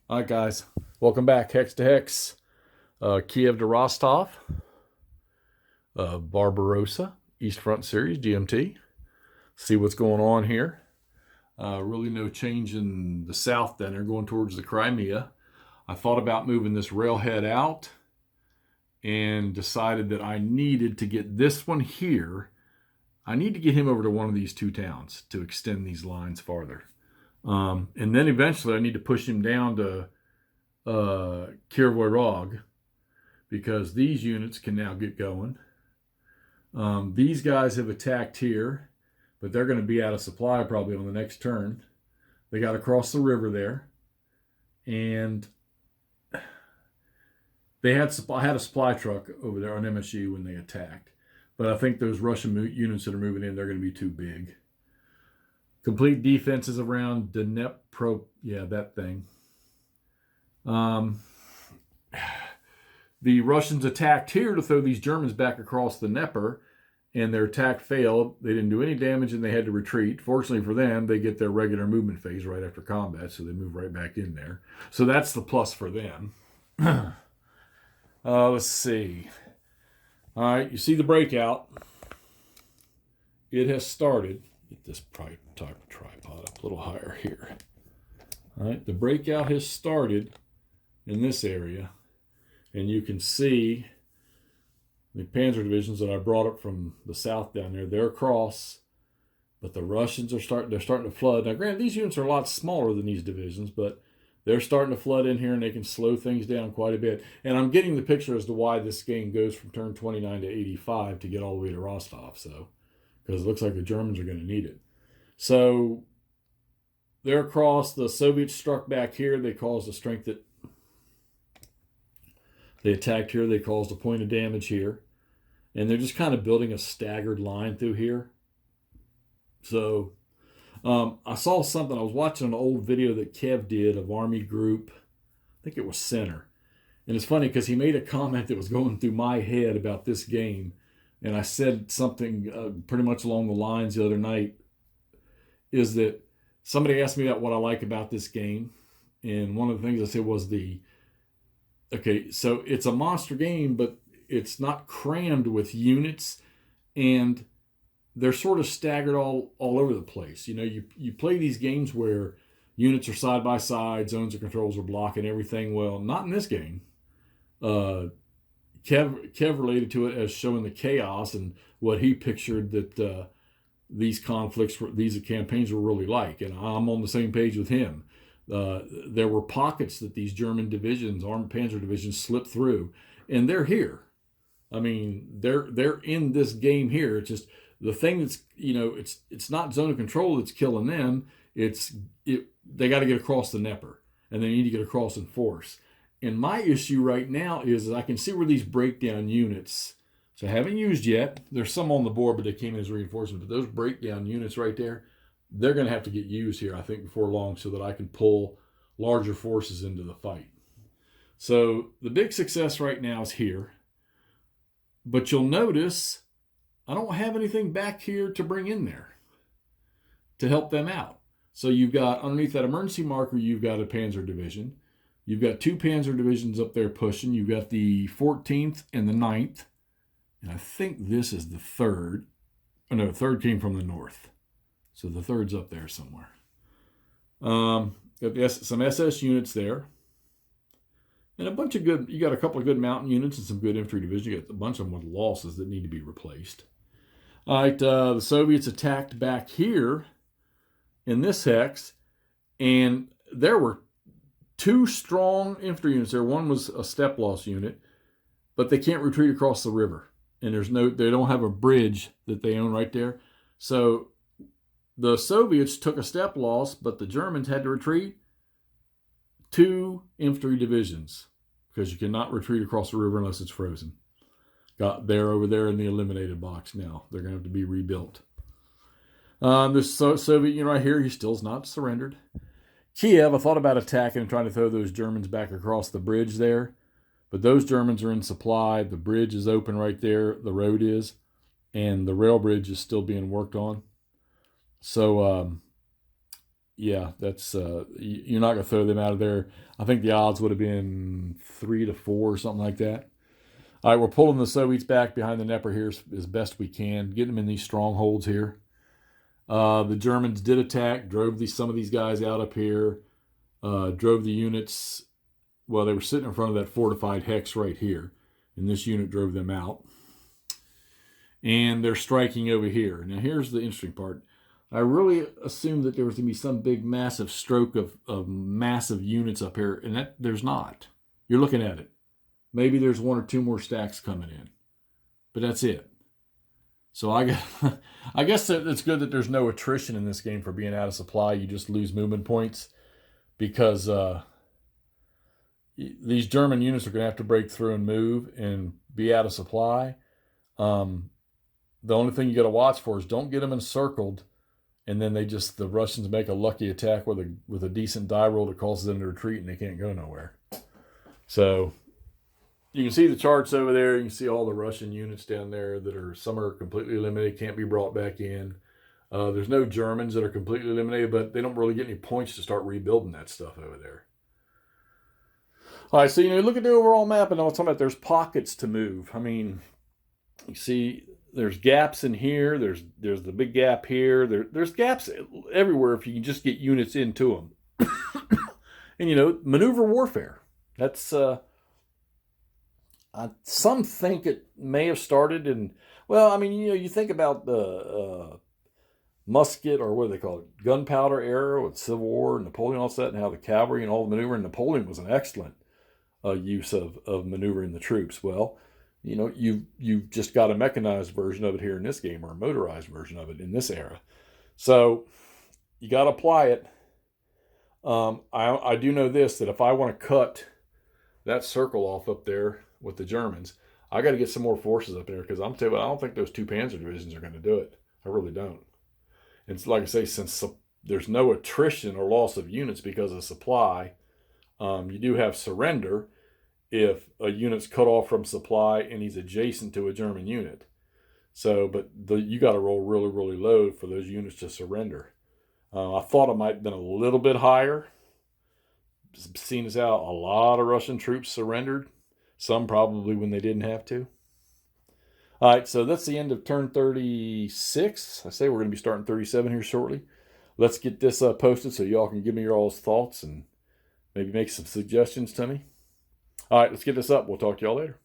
All right, guys, welcome back. Hex to Hex, Kiev to Rostov, Barbarossa, East Front Series, GMT. See what's going on here. Really no change in the south then. They're going towards the Crimea. I thought about moving this railhead out and decided that I needed to get this one here. I need to get him over to one of these two towns to extend these lines farther. And then eventually I need to push him down to Kiev, because these units can now get going. These guys have attacked here, but they're going to be out of supply probably on the next turn. They got to cross the river there, and they had a supply truck over there on MSU when they attacked. But I think those Russian units that are moving in, they're going to be too big. Complete defenses around Dnepro, yeah, that thing. The Russians attacked here to throw these Germans back across the Dnieper, and their attack failed. They didn't do any damage, and they had to retreat. Fortunately for them, they get their regular movement phase right after combat, so they move right back in there. So that's the plus for them. Let's see. All right, you see the breakout. It has started. Get this tripod up a little higher here. All right, the breakout has started in this area, and you can see the panzer divisions that I brought up from the south down there. They're across, but the Russians are starting to flood. Now, granted, these units are a lot smaller than these divisions, but they're starting to flood in here, and they can slow things down quite a bit. And I'm getting the picture as to why this game goes from turn 29 to 85 to get all the way to Rostov. So, because it looks like the Germans are going to need it. So they're across. The Soviets struck back here. They caused a strength that they attacked here. They caused a point of damage here. And they're just kind of building a staggered line through here. So I saw something. I was watching an old video that Kiev did of Army Group. I think it was Center. And it's funny because he made a comment that was going through my head about this game. And I said something pretty much along the lines the other night, is that somebody asked me about what I like about this game. And one of the things I said was okay, so it's a monster game, but it's not crammed with units, and they're sort of staggered all over the place. You know, you play these games where units are side by side, zones of controls are blocking everything. Well, not in this game. Kev related to it as showing the chaos and what he pictured that these campaigns were really like, and I'm on the same page with him. There were pockets that these German divisions, armored panzer divisions, slipped through, and they're here. I mean, they're in this game here. It's just the thing that's, it's not zone of control that's killing them. They got to get across the Dnieper, and they need to get across in force. And my issue right now is I can see where these breakdown units, so I haven't used yet. There's some on the board, but they came in as reinforcements. But those breakdown units right there, they're going to have to get used here, I think, before long, so that I can pull larger forces into the fight. So the big success right now is here. But you'll notice I don't have anything back here to bring in there to help them out. So you've got, underneath that emergency marker, you've got a panzer division. You've got two panzer divisions up there pushing. You've got the 14th and the 9th. And I think this is the 3rd. Oh, no, the 3rd came from the north. So the 3rd's up there somewhere. Got some SS units there. And you got a couple of good mountain units and some good infantry divisions. You got a bunch of them with losses that need to be replaced. All right, the Soviets attacked back here in this hex, and there were two strong infantry units there. One was a step loss unit, but they can't retreat across the river. And they don't have a bridge that they own right there. So the Soviets took a step loss, but the Germans had to retreat. 2 infantry divisions, because you cannot retreat across the river unless it's frozen. Got there over there in the eliminated box now. They're going to have to be rebuilt. This Soviet unit right here, he still's not surrendered. Kiev, I thought about attacking and trying to throw those Germans back across the bridge there. But those Germans are in supply. The bridge is open right there. The road is. And the rail bridge is still being worked on. So yeah, that's you're not going to throw them out of there. I think the odds would have been 3-4 or something like that. All right, we're pulling the Soviets back behind the Dnieper here as best we can, getting them in these strongholds here. The Germans did attack, drove some of these guys out up here, drove the units. Well, they were sitting in front of that fortified hex right here, and this unit drove them out. And they're striking over here. Now, here's the interesting part. I really assumed that there was going to be some big, massive stroke of massive units up here, and there's not. You're looking at it. Maybe there's 1 or 2 more stacks coming in, but that's it. So I guess it's good that there's no attrition in this game for being out of supply. You just lose movement points because these German units are going to have to break through and move and be out of supply. The only thing you got to watch for is don't get them encircled, and then the Russians make a lucky attack with a decent die roll that causes them to retreat, and they can't go nowhere. So you can see the charts over there. You can see all the Russian units down there some are completely eliminated, can't be brought back in. There's no Germans that are completely eliminated, but they don't really get any points to start rebuilding that stuff over there. All right, so look at the overall map, and I was talking about there's pockets to move. I mean, you see there's gaps in here. There's the big gap here. There's gaps everywhere if you can just get units into them. And maneuver warfare. That's some think it may have started you think about the musket, or what do they call it, gunpowder era with Civil War and Napoleon, all that, and how the cavalry and all the maneuvering. Napoleon was an excellent use of maneuvering the troops. Well, you've just got a mechanized version of it here in this game, or a motorized version of it in this era. So you got to apply it. I do know this, that if I want to cut that circle off up there with the Germans, I got to get some more forces up there, because I'm telling you, I don't think those 2 panzer divisions are going to do it. I really don't. And it's like I say, since there's no attrition or loss of units because of supply, you do have surrender if a unit's cut off from supply and he's adjacent to a German unit. So, but you got to roll really, really low for those units to surrender. I thought it might have been a little bit higher, seeing as how a lot of Russian troops surrendered, some probably when they didn't have to. All right, so that's the end of turn 36. I say we're going to be starting 37 here shortly. Let's get this posted so y'all can give me your all's thoughts and maybe make some suggestions to me. All right, let's get this up. We'll talk to y'all later.